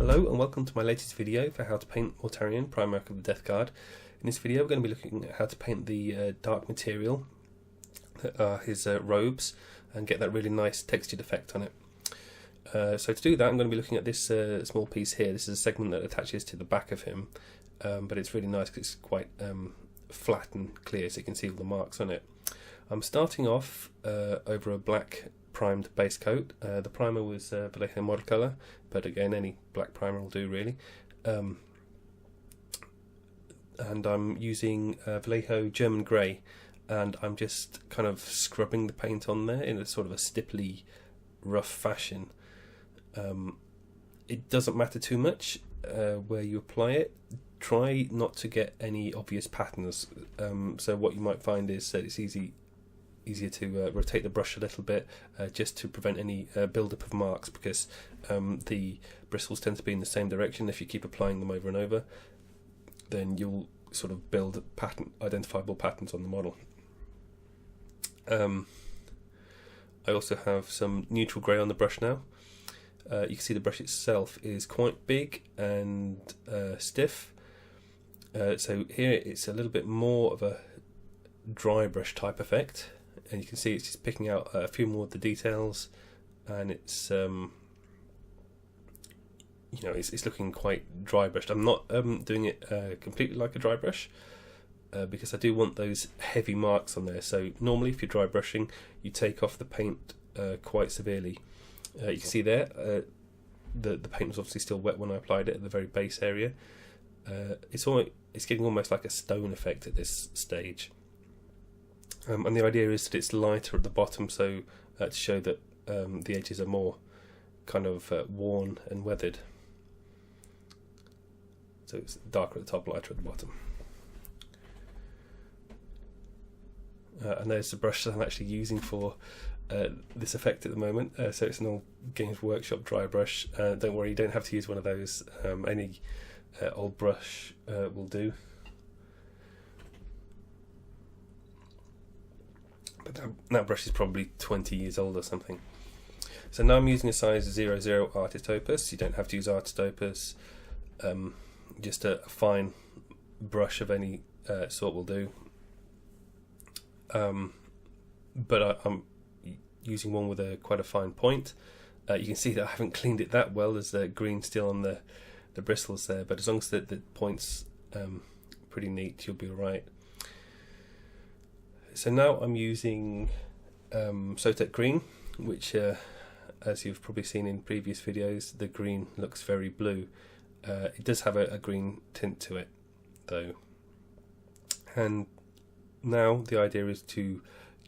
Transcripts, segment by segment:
Hello and welcome to my latest video for how to paint Mortarion, Primarch of the Death Guard. In this video we're going to be looking at how to paint the dark material that are his robes and get that really nice textured effect on it. So to do that I'm going to be looking at this small piece here. This is a segment that attaches to the back of him, but it's really nice because it's quite flat and clear, so you can see all the marks on it. I'm starting off over a black primed base coat. The primer was Vallejo model colour, but again any black primer will do really. And I'm using Vallejo German Grey, and I'm just kind of scrubbing the paint on there in a sort of a stipply, rough fashion. It doesn't matter too much where you apply it. Try not to get any obvious patterns. So what you might find is that it's easier to rotate the brush a little bit just to prevent any build-up of marks, because the bristles tend to be in the same direction. If you keep applying them over and over, then you'll sort of build identifiable patterns on the model. I also have some neutral grey on the brush now. You can see the brush itself is quite big and stiff. So here it's a little bit more of a dry brush type effect, and you can see it's just picking out a few more of the details, and it's it's looking quite dry brushed. I'm not doing it completely like a dry brush because I do want those heavy marks on there. So normally if you're dry brushing you take off the paint quite severely. You can see there the paint was obviously still wet when I applied it at the very base area. It's getting almost like a stone effect at this stage. And the idea is that it's lighter at the bottom, so to show that the edges are more kind of worn and weathered. So it's darker at the top, lighter at the bottom. And there's the brush that I'm actually using for this effect at the moment. So it's an old Games Workshop dry brush. Don't worry, you don't have to use one of those. Any old brush will do. But that brush is probably 20 years old or something. So now I'm using a size 00 Artist Opus. You don't have to use Artist Opus. Just a fine brush of any sort will do. But I'm using one with quite a fine point. You can see that I haven't cleaned it that well. There's green still on the bristles there, but as long as the point's pretty neat, you'll be alright. So now I'm using Sotek green, which as you've probably seen in previous videos, the green looks very blue. It does have a green tint to it though. And now the idea is to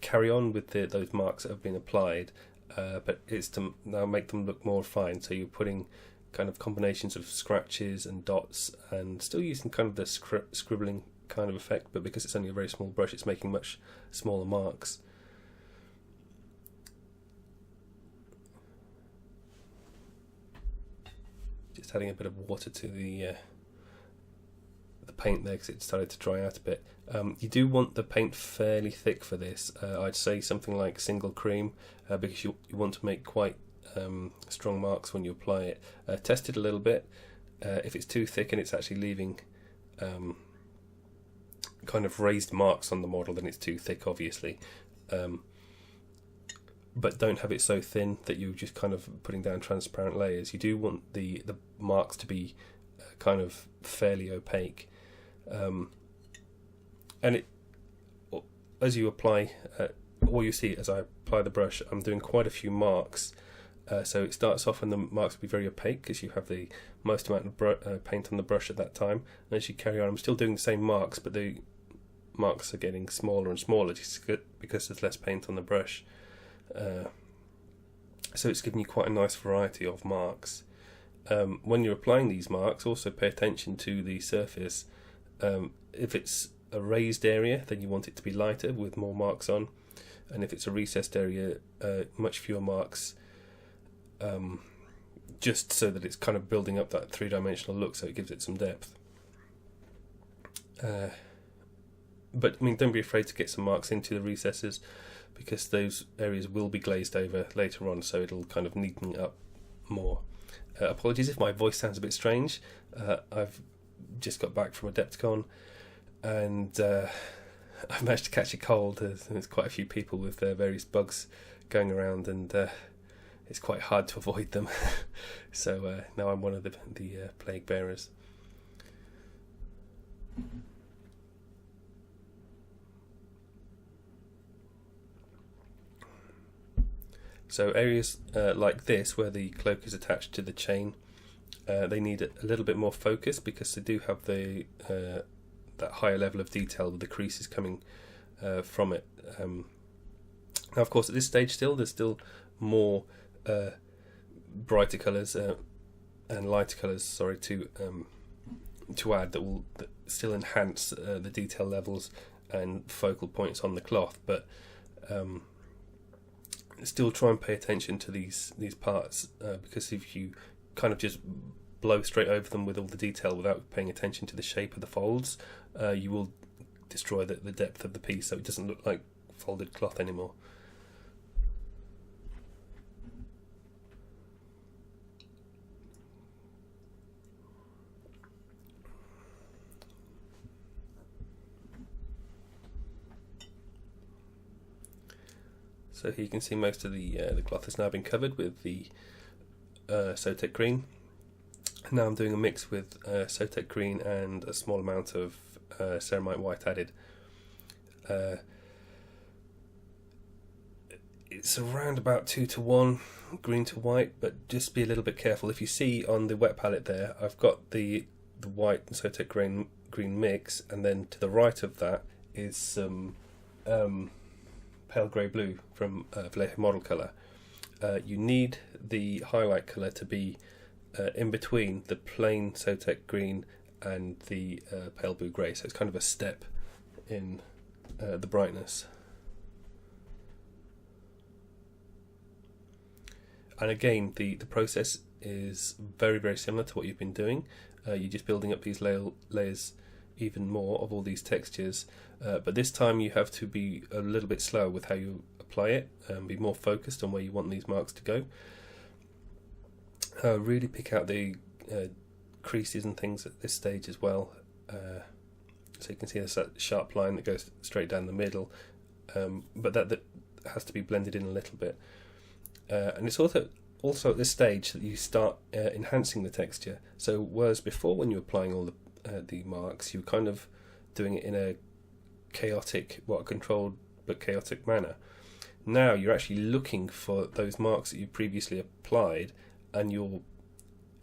carry on with those marks that have been applied, but it's to now make them look more fine. So you're putting kind of combinations of scratches and dots, and still using kind of the scribbling kind of effect, but because it's only a very small brush, it's making much smaller marks. Just adding a bit of water to the paint there because it started to dry out a bit. You do want the paint fairly thick for this. I'd say something like single cream, because you want to make quite strong marks when you apply it. Test it a little bit. If it's too thick and it's actually leaving kind of raised marks on the model, then it's too thick obviously. But don't have it so thin that you're just kind of putting down transparent layers. You do want the marks to be kind of fairly opaque. And as you apply, all you see as I apply the brush, I'm doing quite a few marks. So it starts off and the marks will be very opaque because you have the most amount of paint on the brush at that time. And as you carry on, I'm still doing the same marks, but the marks are getting smaller and smaller just because there's less paint on the brush. So it's giving you quite a nice variety of marks. When you're applying these marks, also pay attention to the surface. If it's a raised area, then you want it to be lighter with more marks on, and if it's a recessed area, much fewer marks, just so that it's kind of building up that three-dimensional look, so it gives it some depth. But I mean, don't be afraid to get some marks into the recesses, because those areas will be glazed over later on, so it'll kind of neaten up more. Apologies if my voice sounds a bit strange. I've just got back from Adepticon, and I've managed to catch a cold. There's quite a few people with various bugs going around, and it's quite hard to avoid them. So now I'm one of the plague bearers. So areas like this, where the cloak is attached to the chain, they need a little bit more focus, because they do have the that higher level of detail with the creases coming from it. Now, of course, at this stage there's still more brighter colours and lighter colours, to add that will still enhance the detail levels and focal points on the cloth, but still try and pay attention to these parts, because if you kind of just blow straight over them with all the detail without paying attention to the shape of the folds, you will destroy the depth of the piece, so it doesn't look like folded cloth anymore. So here you can see most of the cloth has now been covered with the Sotek green. Now I'm doing a mix with Sotek green and a small amount of Ceramite white added. It's around about 2:1 green to white, but just be a little bit careful. If you see on the wet palette there, I've got the white and Sotek green mix, and then to the right of that is some pale grey blue from Vallejo model colour. You need the highlight colour to be in between the plain Sotek green and the pale blue grey, so it's kind of a step in the brightness. And again, the process is very, very similar to what you've been doing. You're just building up these layers even more of all these textures, but this time you have to be a little bit slower with how you apply it, and be more focused on where you want these marks to go. Really pick out the creases and things at this stage as well. So you can see there's that sharp line that goes straight down the middle, but that has to be blended in a little bit. And it's also at this stage that you start enhancing the texture. So whereas before, when you were applying all the marks, you were kind of doing it in a chaotic, controlled but chaotic manner. Now you're actually looking for those marks that you previously applied, and you're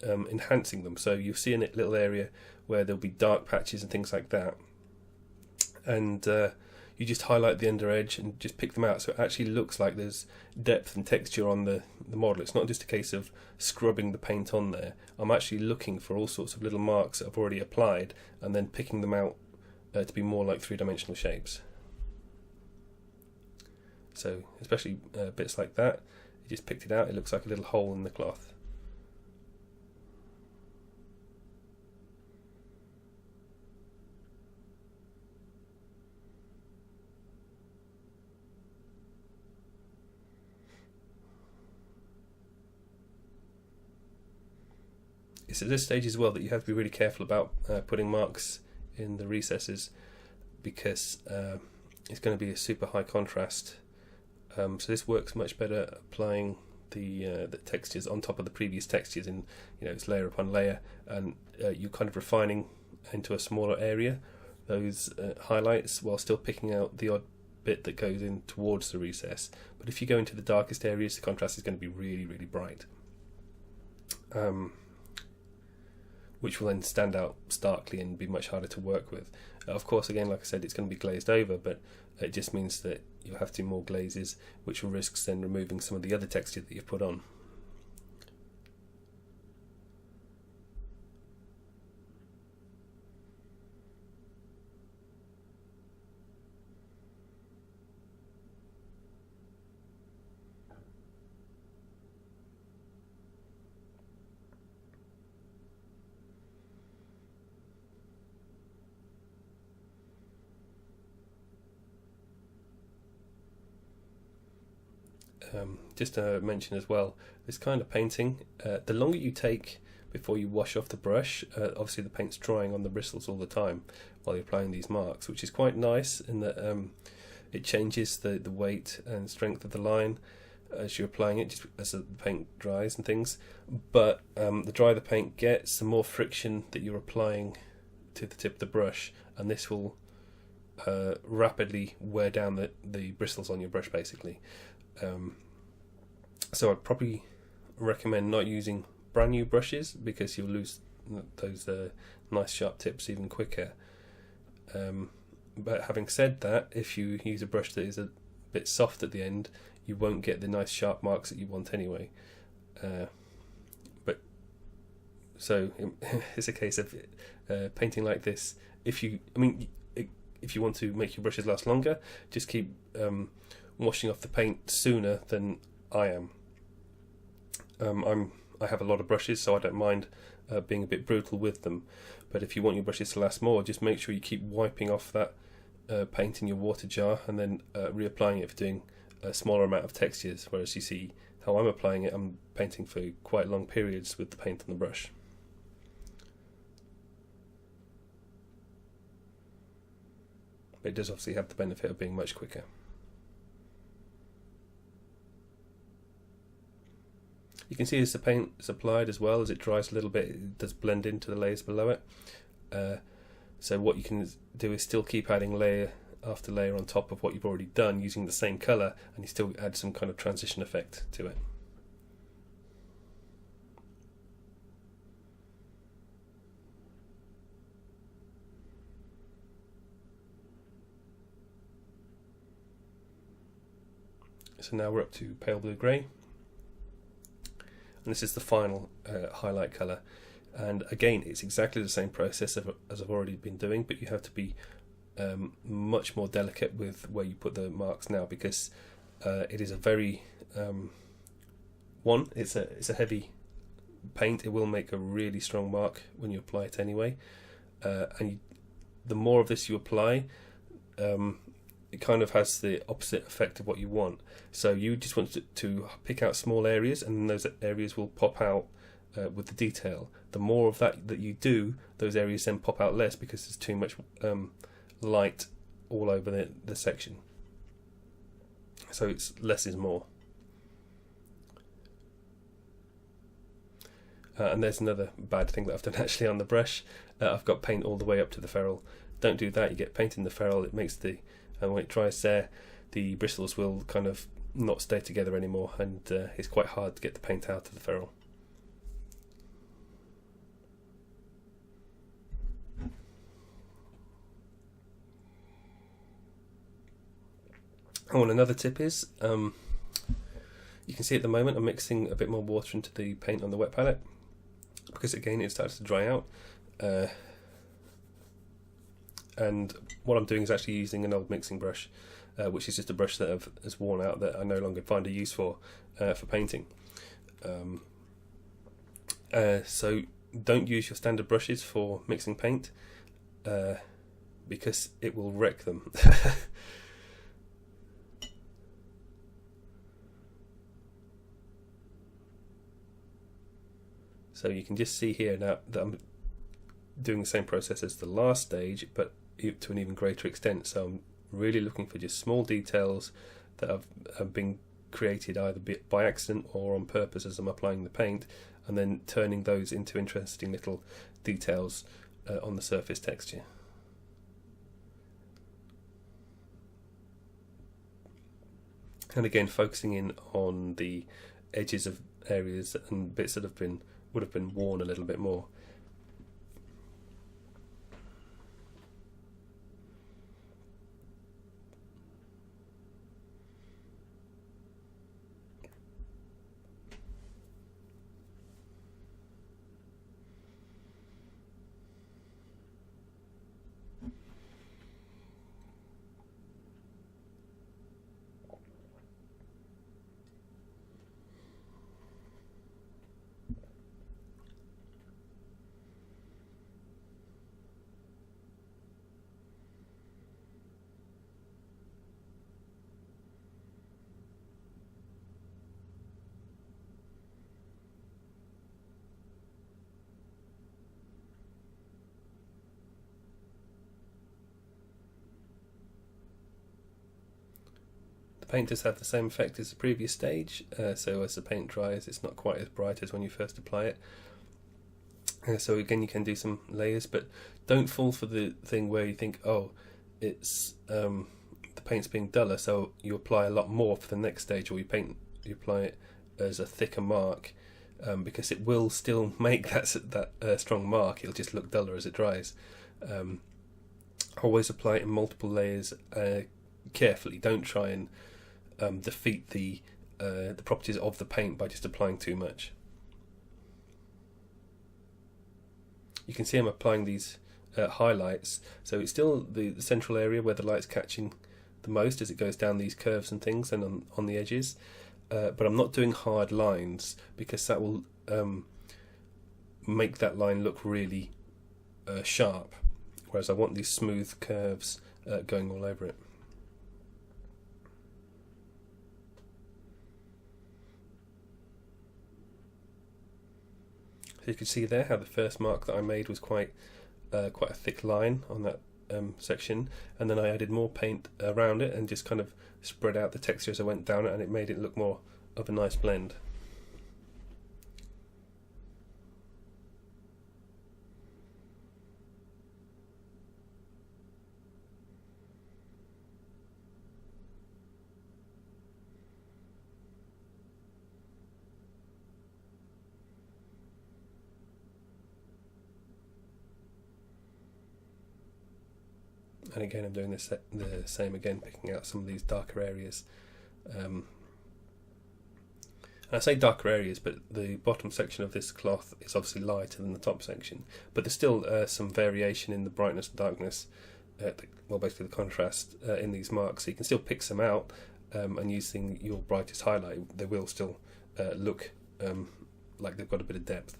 enhancing them. So you'll see a little area where there'll be dark patches and things like that, and you just highlight the under edge and just pick them out, so it actually looks like there's depth and texture on the model. It's not just a case of scrubbing the paint on there. I'm actually looking for all sorts of little marks that I've already applied, and then picking them out to be more like three-dimensional shapes. So especially bits like that, you just picked it out, it looks like a little hole in the cloth. It's at this stage as well that you have to be really careful about putting marks in the recesses, because it's going to be a super high contrast. So this works much better applying the textures on top of the previous textures, in it's layer upon layer, and you're kind of refining into a smaller area those highlights, while still picking out the odd bit that goes in towards the recess. But if you go into the darkest areas, the contrast is going to be really, really bright. Which will then stand out starkly and be much harder to work with. Of course, again, like I said, it's going to be glazed over, but it just means that you'll have to do more glazes, which risks then removing some of the other texture that you've put on. just to mention as well, this kind of painting, the longer you take before you wash off the brush, obviously the paint's drying on the bristles all the time while you're applying these marks, which is quite nice in that it changes the weight and strength of the line as you're applying it, just as the paint dries and things. But the drier the paint gets, the more friction that you're applying to the tip of the brush, and this will rapidly wear down the bristles on your brush basically. So I'd probably recommend not using brand new brushes because you'll lose those nice sharp tips even quicker. But having said that, if you use a brush that is a bit soft at the end, you won't get the nice sharp marks that you want anyway. But so it's a case of painting like this. If you want to make your brushes last longer, just keep washing off the paint sooner than I am. I have a lot of brushes, so I don't mind being a bit brutal with them. But if you want your brushes to last more, just make sure you keep wiping off that paint in your water jar and then reapplying it for doing a smaller amount of textures. Whereas you see how I'm applying it, I'm painting for quite long periods with the paint on the brush. But it does obviously have the benefit of being much quicker. You can see as the paint is applied as well, as it dries a little bit, it does blend into the layers below it. So what you can do is still keep adding layer after layer on top of what you've already done using the same colour, and you still add some kind of transition effect to it. So now we're up to pale blue grey. And this is the final highlight colour, and again it's exactly the same process as I've already been doing, but you have to be much more delicate with where you put the marks now, because it is a very it's a heavy paint. It will make a really strong mark when you apply it anyway, and the more of this you apply, it kind of has the opposite effect of what you want. So you just want to pick out small areas, and those areas will pop out with the detail. The more of that you do, those areas then pop out less because there's too much light all over the section. So it's less is more. And there's another bad thing that I've done actually on the brush. I've got paint all the way up to the ferrule. Don't do that. You get paint in the ferrule, it makes and when it dries there, the bristles will kind of not stay together anymore, and it's quite hard to get the paint out of the ferrule. Oh, and another tip is, you can see at the moment I'm mixing a bit more water into the paint on the wet palette, because again it starts to dry out. And what I'm doing is actually using an old mixing brush, which is just a brush that has worn out, that I no longer find a use for painting. So don't use your standard brushes for mixing paint, because it will wreck them. So you can just see here now that I'm doing the same process as the last stage, but to an even greater extent. So I'm really looking for just small details that have been created either by accident or on purpose as I'm applying the paint, and then turning those into interesting little details on the surface texture. And again, focusing in on the edges of areas and bits that would have been worn a little bit more. The paint does have the same effect as the previous stage, so as the paint dries it's not quite as bright as when you first apply it. So again, you can do some layers, but don't fall for the thing where you think, oh, it's the paint's being duller, so you apply a lot more for the next stage, or you apply it as a thicker mark, because it will still make that strong mark. It'll just look duller as it dries. Always apply it in multiple layers carefully. Don't try and defeat the properties of the paint by just applying too much. You can see I'm applying these highlights, so it's still the central area where the light's catching the most as it goes down these curves and things and on the edges, but I'm not doing hard lines because that will make that line look really sharp, whereas I want these smooth curves going all over it. So you can see there how the first mark that I made was quite a thick line on that section, and then I added more paint around it and just kind of spread out the texture as I went down it, and it made it look more of a nice blend. And again, I'm doing the same again, picking out some of these darker areas. I say darker areas, but the bottom section of this cloth is obviously lighter than the top section. But there's still some variation in the brightness and darkness, well, basically the contrast in these marks. So you can still pick some out, and using your brightest highlight, they will still look like they've got a bit of depth.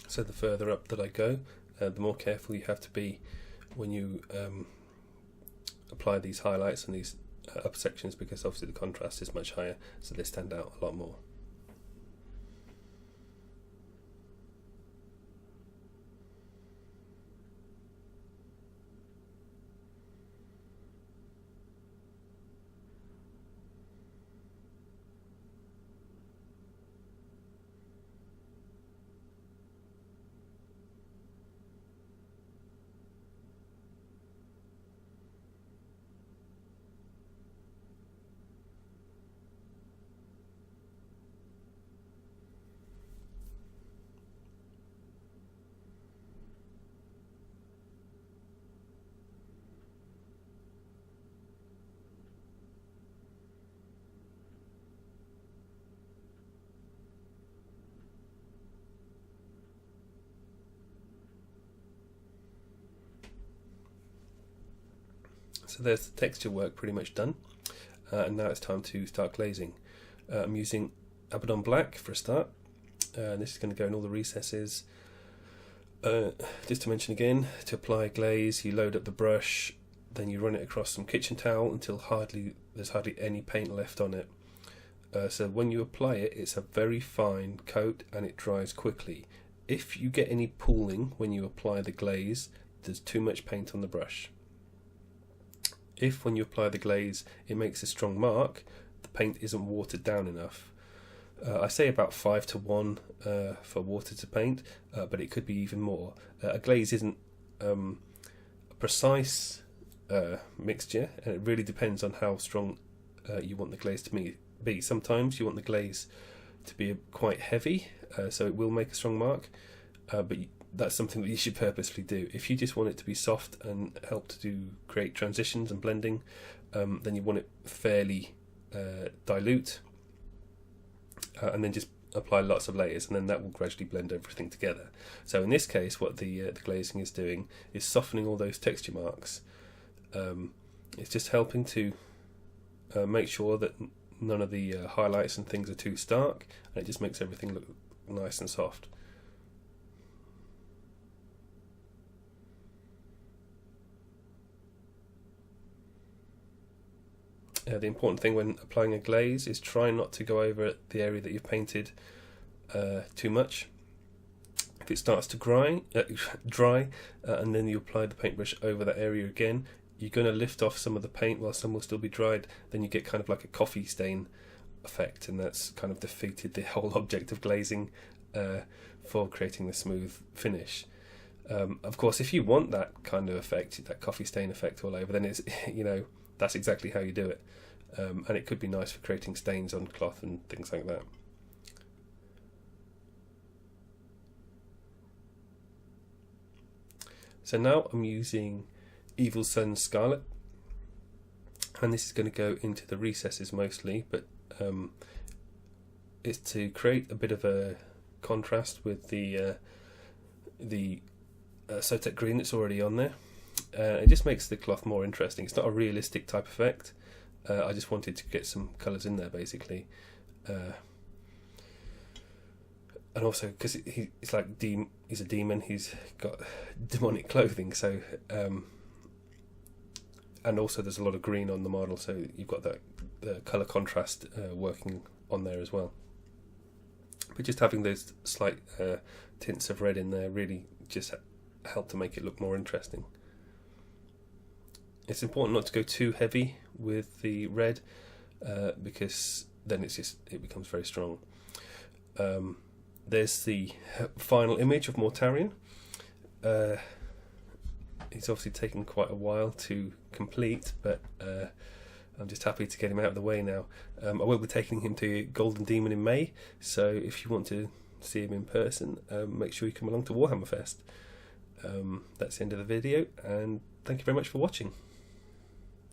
So the further up that I go, the more careful you have to be when you apply these highlights and these upper sections, because obviously the contrast is much higher, so they stand out a lot more. So there's the texture work pretty much done, and now it's time to start glazing. I'm using Abaddon Black for a start, and this is going to go in all the recesses. Just to mention again, to apply glaze, you load up the brush, then you run it across some kitchen towel until there's hardly any paint left on it. So when you apply it, it's a very fine coat and it dries quickly. If you get any pooling when you apply the glaze, there's too much paint on the brush. If when you apply the glaze it makes a strong mark, the paint isn't watered down enough. I say about 5 to 1 for water to paint, but it could be even more. A glaze isn't a precise mixture, and it really depends on how strong you want the glaze to be. Sometimes you want the glaze to be quite heavy, so it will make a strong mark, but that's something that you should purposely do. If you just want it to be soft and help to create transitions and blending, then you want it fairly dilute, and then just apply lots of layers, and then that will gradually blend everything together. So in this case, what the glazing is doing is softening all those texture marks. It's just helping to make sure that none of the highlights and things are too stark, and it just makes everything look nice and soft. The important thing when applying a glaze is try not to go over the area that you've painted too much. If it starts to dry, and then you apply the paintbrush over that area again, you're going to lift off some of the paint while some will still be dried. Then you get kind of like a coffee stain effect, and that's kind of defeated the whole object of glazing for creating the smooth finish. Of course, if you want that kind of effect, that coffee stain effect all over, then it's that's exactly how you do it. And it could be nice for creating stains on cloth and things like that. So now I'm using Evil Sunz Scarlet, and this is going to go into the recesses mostly, but it's to create a bit of a contrast with the Sotek green that's already on there. It just makes the cloth more interesting. It's not a realistic type effect. I just wanted to get some colours in there, basically. And also, because he's like he's a demon, he's got demonic clothing, so and also there's a lot of green on the model, so you've got that the colour contrast working on there as well. But just having those slight tints of red in there really just help to make it look more interesting. It's important not to go too heavy with the red because then it becomes very strong. There's the final image of Mortarion. It's obviously taken quite a while to complete, but I'm just happy to get him out of the way now. I will be taking him to Golden Demon in May, so if you want to see him in person, make sure you come along to Warhammer Fest. That's the end of the video, and thank you very much for watching.